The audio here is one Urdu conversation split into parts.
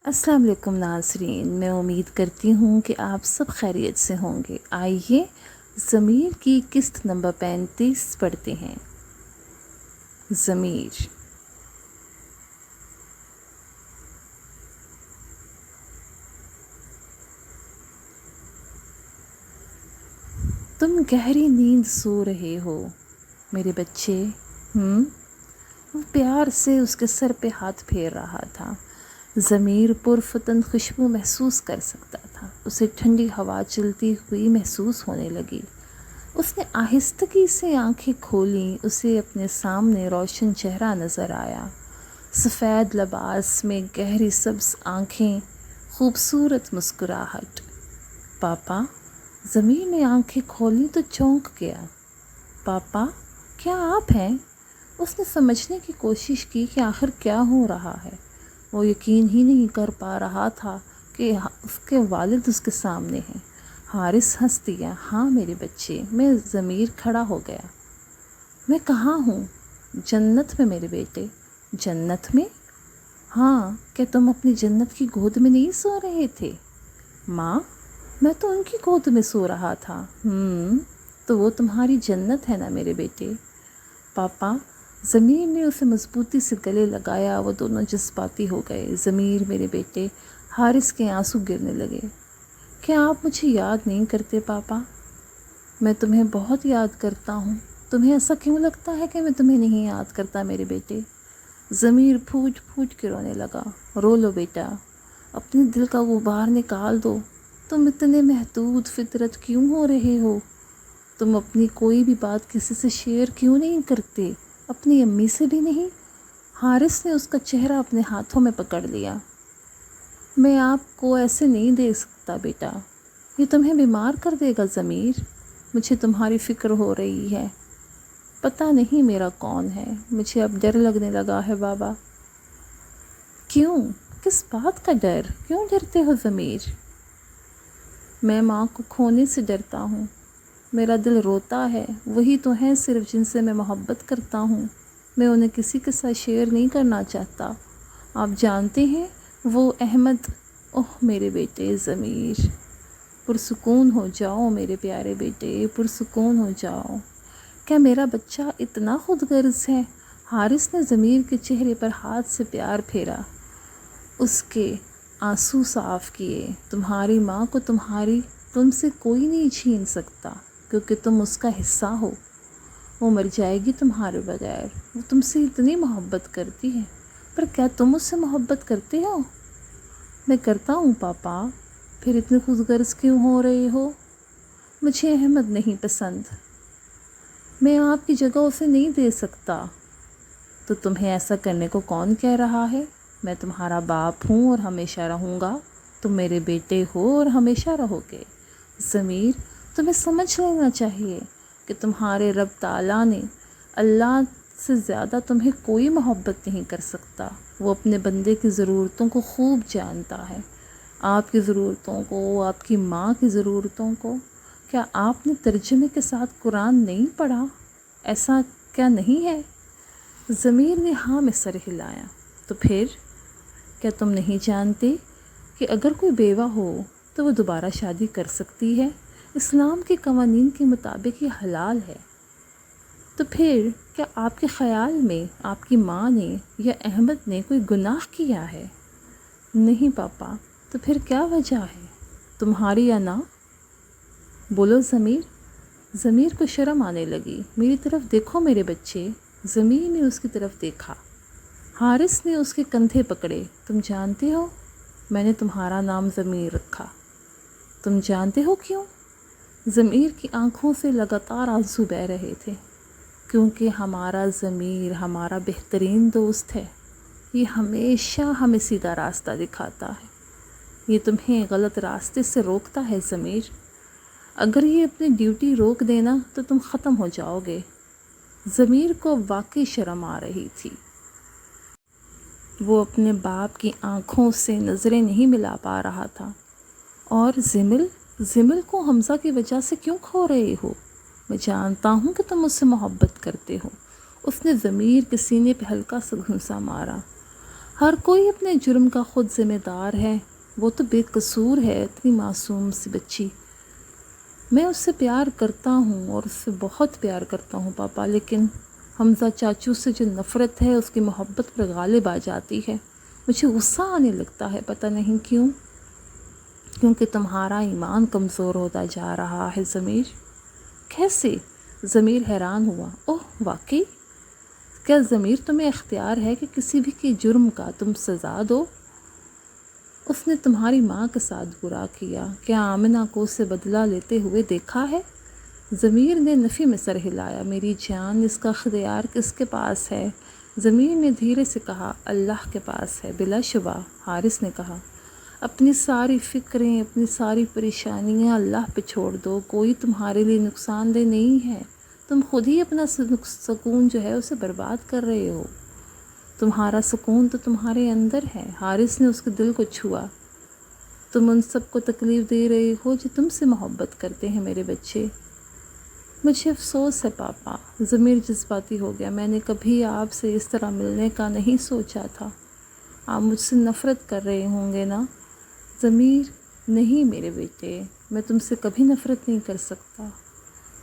السلام علیکم ناظرین، میں امید کرتی ہوں کہ آپ سب خیریت سے ہوں گے۔ آئیے ضمیر کی قسط نمبر 35 پڑھتے ہیں۔ ضمیر۔ تم گہری نیند سو رہے ہو میرے بچے۔ وہ پیار سے اس کے سر پہ ہاتھ پھیر رہا تھا۔ ضمیر پرفتن خوشبو محسوس کر سکتا تھا۔ اسے ٹھنڈی ہوا چلتی ہوئی محسوس ہونے لگی۔ اس نے آہستگی سے آنکھیں کھولیں۔ اسے اپنے سامنے روشن چہرہ نظر آیا۔ سفید لباس میں گہری سبز آنکھیں، خوبصورت مسکراہٹ۔ پاپا؟ ضمیر نے آنکھیں کھولی تو چونک گیا۔ پاپا، کیا آپ ہیں؟ اس نے سمجھنے کی کوشش کی کہ آخر کیا ہو رہا ہے۔ وہ یقین ہی نہیں کر پا رہا تھا کہ اس کے والد اس کے سامنے ہیں۔ حارث ہنس دیا۔ ہاں میرے بچے، میں ضمیر کھڑا ہو گیا۔ میں کہاں ہوں؟ جنت میں میرے بیٹے۔ جنت میں؟ ہاں، کیا تم اپنی جنت کی گود میں نہیں سو رہے تھے؟ ماں، میں تو ان کی گود میں سو رہا تھا۔ تو وہ تمہاری جنت ہے نا میرے بیٹے۔ پاپا، ضمیر نے اسے مضبوطی سے گلے لگایا۔ وہ دونوں جذباتی ہو گئے۔ ضمیر میرے بیٹے۔ حارث کے آنسو گرنے لگے۔ کیا آپ مجھے یاد نہیں کرتے پاپا؟ میں تمہیں بہت یاد کرتا ہوں۔ تمہیں ایسا کیوں لگتا ہے کہ میں تمہیں نہیں یاد کرتا میرے بیٹے؟ ضمیر پھوٹ پھوٹ کے رونے لگا۔ رو لو بیٹا، اپنے دل کا غبار نکال دو۔ تم اتنے محدود فطرت کیوں ہو رہے ہو؟ تم اپنی کوئی بھی بات کسی سے شیئر کیوں نہیں کرتے؟ اپنی امی سے بھی نہیں؟ حارث نے اس کا چہرہ اپنے ہاتھوں میں پکڑ لیا۔ میں آپ کو ایسے نہیں دے سکتا بیٹا، یہ تمہیں بیمار کر دے گا ضمیر۔ مجھے تمہاری فکر ہو رہی ہے۔ پتہ نہیں میرا کون ہے، مجھے اب ڈر لگنے لگا ہے بابا۔ کیوں؟ کس بات کا ڈر؟ کیوں ڈرتے ہو ضمیر؟ میں ماں کو کھونے سے ڈرتا ہوں۔ میرا دل روتا ہے، وہی تو ہیں صرف جن سے میں محبت کرتا ہوں۔ میں انہیں کسی کے ساتھ شیئر نہیں کرنا چاہتا۔ آپ جانتے ہیں وہ احمد۔ اوہ میرے بیٹے ضمیر، پرسکون ہو جاؤ میرے پیارے بیٹے، پرسکون ہو جاؤ۔ کیا میرا بچہ اتنا خود غرض ہے؟ حارث نے ضمیر کے چہرے پر ہاتھ سے پیار پھیرا، اس کے آنسو صاف کیے۔ تمہاری ماں کو تم سے کوئی نہیں چھین سکتا، کیونکہ تم اس کا حصہ ہو۔ وہ مر جائے گی تمہارے بغیر۔ وہ تم سے اتنی محبت کرتی ہے، پر کیا تم اس سے محبت کرتے ہو؟ میں کرتا ہوں پاپا۔ پھر اتنے خود غرض کیوں ہو رہے ہو؟ مجھے احمد نہیں پسند، میں آپ کی جگہ اسے نہیں دے سکتا۔ تو تمہیں ایسا کرنے کو کون کہہ رہا ہے؟ میں تمہارا باپ ہوں اور ہمیشہ رہوں گا۔ تم میرے بیٹے ہو اور ہمیشہ رہو گے۔ ضمیر، تمہیں سمجھ لینا چاہیے کہ تمہارے رب تعالیٰ نے اللہ سے زیادہ تمہیں کوئی محبت نہیں کر سکتا۔ وہ اپنے بندے کی ضرورتوں کو خوب جانتا ہے، آپ کی ضرورتوں کو، آپ کی ماں کی ضرورتوں کو۔ کیا آپ نے ترجمے کے ساتھ قرآن نہیں پڑھا؟ ایسا کیا نہیں ہے؟ ضمیر نے ہاں میں سر ہلایا۔ تو پھر کیا تم نہیں جانتے کہ اگر کوئی بیوہ ہو تو وہ دوبارہ شادی کر سکتی ہے؟ اسلام کے قوانین کے مطابق یہ حلال ہے۔ تو پھر کیا آپ کے خیال میں آپ کی ماں نے یا احمد نے کوئی گناہ کیا ہے؟ نہیں پاپا۔ تو پھر کیا وجہ ہے، تمہاری یا نہ؟ بولو ضمیر۔ ضمیر کو شرم آنے لگی۔ میری طرف دیکھو میرے بچے۔ ضمیر نے اس کی طرف دیکھا۔ حارث نے اس کے کندھے پکڑے۔ تم جانتے ہو میں نے تمہارا نام ضمیر رکھا۔ تم جانتے ہو کیوں؟ ضمیر کی آنکھوں سے لگاتار آنسو بہہ رہے تھے۔ کیونکہ ہمارا ضمیر ہمارا بہترین دوست ہے۔ یہ ہمیشہ ہمیں سیدھا راستہ دکھاتا ہے۔ یہ تمہیں غلط راستے سے روکتا ہے ضمیر۔ اگر یہ اپنی ڈیوٹی روک دینا تو تم ختم ہو جاؤ گے۔ ضمیر کو واقعی شرم آ رہی تھی۔ وہ اپنے باپ کی آنکھوں سے نظریں نہیں ملا پا رہا تھا۔ اور ضمل کو حمزہ کی وجہ سے کیوں کھو رہے ہو؟ میں جانتا ہوں کہ تم اس سے محبت کرتے ہو۔ اس نے ضمیر کے سینے پہ ہلکا سا گھونسا مارا۔ ہر کوئی اپنے جرم کا خود ذمہ دار ہے، وہ تو بے قصور ہے، اتنی معصوم سی بچی۔ میں اس سے پیار کرتا ہوں اور اس سے بہت پیار کرتا ہوں پاپا، لیکن حمزہ چاچو سے جو نفرت ہے اس کی محبت پر غالب آ جاتی ہے۔ مجھے غصہ آنے لگتا ہے، پتہ نہیں کیوں، کیونکہ تمہارا ایمان کمزور ہوتا جا رہا ہے ضمیر۔ کیسے؟ ضمیر حیران ہوا۔ اوہ واقعی؟ کیا ضمیر تمہیں اختیار ہے کہ کسی بھی کے جرم کا تم سزا دو؟ اس نے تمہاری ماں کے ساتھ برا کیا، کیا آمنہ کو اس سے بدلہ لیتے ہوئے دیکھا ہے؟ ضمیر نے نفی میں سر ہلایا۔ میری جان، اس کا اختیار کس کے پاس ہے؟ ضمیر نے دھیرے سے کہا، اللہ کے پاس ہے بلا شبہ، حارث نے کہا۔ اپنی ساری فکریں، اپنی ساری پریشانیاں اللہ پہ چھوڑ دو، کوئی تمہارے لیے نقصان دہ نہیں ہے، تم خود ہی اپنا سکون جو ہے اسے برباد کر رہے ہو، تمہارا سکون تو تمہارے اندر ہے۔ حارث نے اس کے دل کو چھوا۔ تم ان سب کو تکلیف دے رہے ہو جو تم سے محبت کرتے ہیں میرے بچے۔ مجھے افسوس ہے پاپا، ضمیر جذباتی ہو گیا، میں نے کبھی آپ سے اس طرح ملنے کا نہیں سوچا تھا، آپ مجھ سے نفرت کر رہے ہوں گے نا؟ ضمیر، نہیں میرے بیٹے، میں تم سے کبھی نفرت نہیں کر سکتا،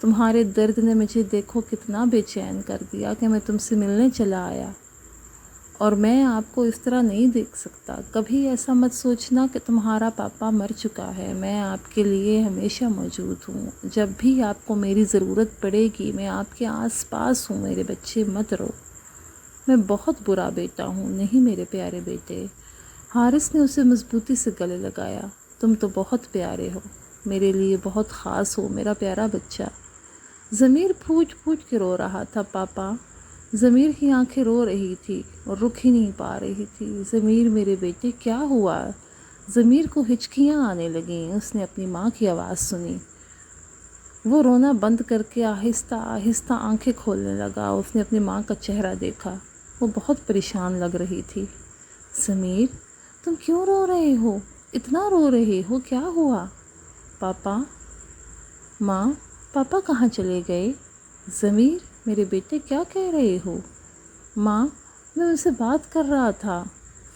تمہارے درد نے مجھے دیکھو کتنا بے چین کر دیا کہ میں تم سے ملنے چلا آیا، اور میں آپ کو اس طرح نہیں دیکھ سکتا۔ کبھی ایسا مت سوچنا کہ تمہارا پاپا مر چکا ہے، میں آپ کے لیے ہمیشہ موجود ہوں، جب بھی آپ کو میری ضرورت پڑے گی میں آپ کے آس پاس ہوں میرے بچے، مت رو۔ میں بہت برا بیٹا ہوں، نہیں میرے پیارے بیٹے۔ حارث نے اسے مضبوطی سے گلے لگایا۔ تم تو بہت پیارے ہو، میرے لیے بہت خاص ہو میرا پیارا بچہ۔ ضمیر پھوٹ پھوٹ کے رو رہا تھا پاپا، ضمیر کی آنکھیں رو رہی تھی اور رک ہی نہیں پا رہی تھی۔ ضمیر میرے بیٹے کیا ہوا؟ ضمیر کو ہچکیاں آنے لگیں، اس نے اپنی ماں کی آواز سنی۔ وہ رونا بند کر کے آہستہ آہستہ آنکھیں کھولنے لگا، اس نے اپنی ماں کا چہرہ دیکھا، وہ بہت پریشان لگ رہی تھی۔ ضمیر، تم کیوں رو رہے ہو؟ اتنا رو رہے ہو، کیا ہوا؟ پاپا، ماں، پاپا کہاں چلے گئے؟ ضمیر، میرے بیٹے کیا کہہ رہے ہو؟ ماں، میں ان سے بات کر رہا تھا۔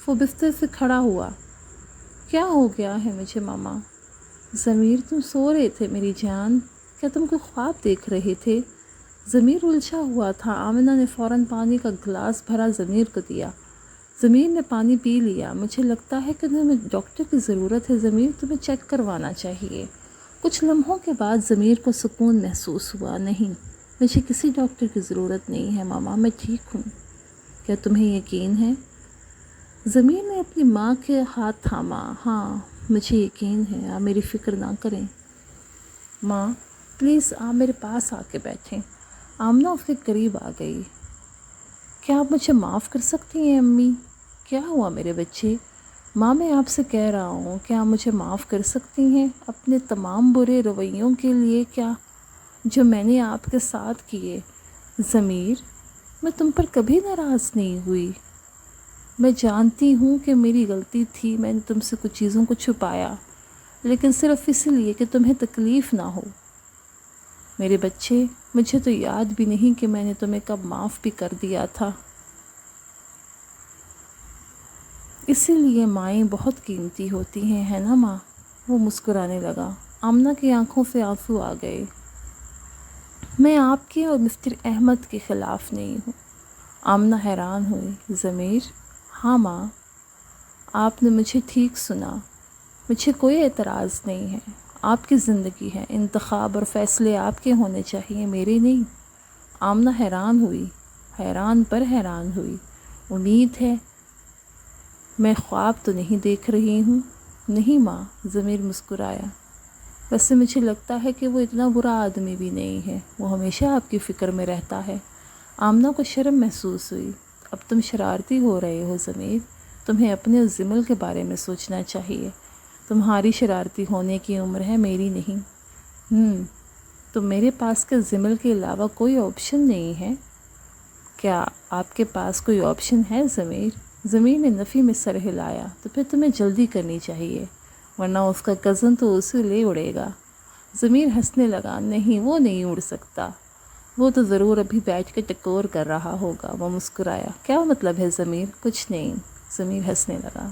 وہ بستر سے کھڑا ہوا۔ کیا ہو گیا ہے مجھے ماما؟ ضمیر، تم سو رہے تھے میری جان، کیا تم کوئی خواب دیکھ رہے تھے؟ ضمیر الجھا ہوا تھا۔ آمنہ نے فوراً پانی کا گلاس بھرا ضمیر کو دیا۔ ضمیر نے پانی پی لیا۔ مجھے لگتا ہے کہ تمہیں ڈاکٹر کی ضرورت ہے ضمیر، تمہیں چیک کروانا چاہیے۔ کچھ لمحوں کے بعد ضمیر کو سکون محسوس ہوا۔ نہیں، مجھے کسی ڈاکٹر کی ضرورت نہیں ہے ماما، میں ٹھیک ہوں۔ کیا تمہیں یقین ہے؟ ضمیر نے اپنی ماں کے ہاتھ تھاما۔ ہاں، مجھے یقین ہے، آپ میری فکر نہ کریں۔ ماں، پلیز آپ میرے پاس آ کے بیٹھیں۔ آمنہ اس کے قریب آ گئی۔ کیا آپ مجھے معاف کر سکتی ہیں امی؟ کیا ہوا میرے بچے؟ ماں، میں آپ سے کہہ رہا ہوں کہ آپ مجھے معاف کر سکتی ہیں اپنے تمام برے رویوں کے لیے، کیا جو میں نے آپ کے ساتھ کیے؟ ضمیر، میں تم پر کبھی ناراض نہیں ہوئی، میں جانتی ہوں کہ میری غلطی تھی، میں نے تم سے کچھ چیزوں کو چھپایا، لیکن صرف اس لیے کہ تمہیں تکلیف نہ ہو۔ میرے بچے، مجھے تو یاد بھی نہیں کہ میں نے تمہیں کب معاف بھی کر دیا تھا، اسی لیے مائیں بہت قیمتی ہوتی ہیں، ہے نا ماں؟ وہ مسکرانے لگا۔ آمنہ کی آنکھوں سے آنسو آ گئے۔ میں آپ کے اور مسٹر احمد کے خلاف نہیں ہوں۔ آمنہ حیران ہوئی۔ ضمیر، ہاں ماں، آپ نے مجھے ٹھیک سنا، مجھے کوئی اعتراض نہیں ہے، آپ کی زندگی ہے، انتخاب اور فیصلے آپ کے ہونے چاہیے، میرے نہیں۔ آمنہ حیران ہوئی، حیران پر حیران ہوئی۔ امید ہے میں خواب تو نہیں دیکھ رہی ہوں؟ نہیں ماں، ضمیر مسکرایا۔ ویسے مجھے لگتا ہے کہ وہ اتنا برا آدمی بھی نہیں ہے، وہ ہمیشہ آپ کی فکر میں رہتا ہے۔ آمنہ کو شرم محسوس ہوئی۔ اب تم شرارتی ہو رہے ہو ضمیر، تمہیں اپنے اس ضمل کے بارے میں سوچنا چاہیے، تمہاری شرارتی ہونے کی عمر ہے، میری نہیں۔ تو میرے پاس کے ضمل کے علاوہ کوئی آپشن نہیں ہے؟ کیا آپ کے پاس کوئی آپشن ہے ضمیر؟ ضمیر نے نفی میں سر ہلایا۔ تو پھر تمہیں جلدی کرنی چاہیے، ورنہ اس کا کزن تو اسے لے اڑے گا۔ ضمیر ہنسنے لگا۔ نہیں، وہ نہیں اڑ سکتا، وہ تو ضرور ابھی بیٹھ کے ٹکور کر رہا ہوگا۔ وہ مسکرایا۔ کیا مطلب ہے ضمیر؟ کچھ نہیں، ضمیر ہنسنے لگا۔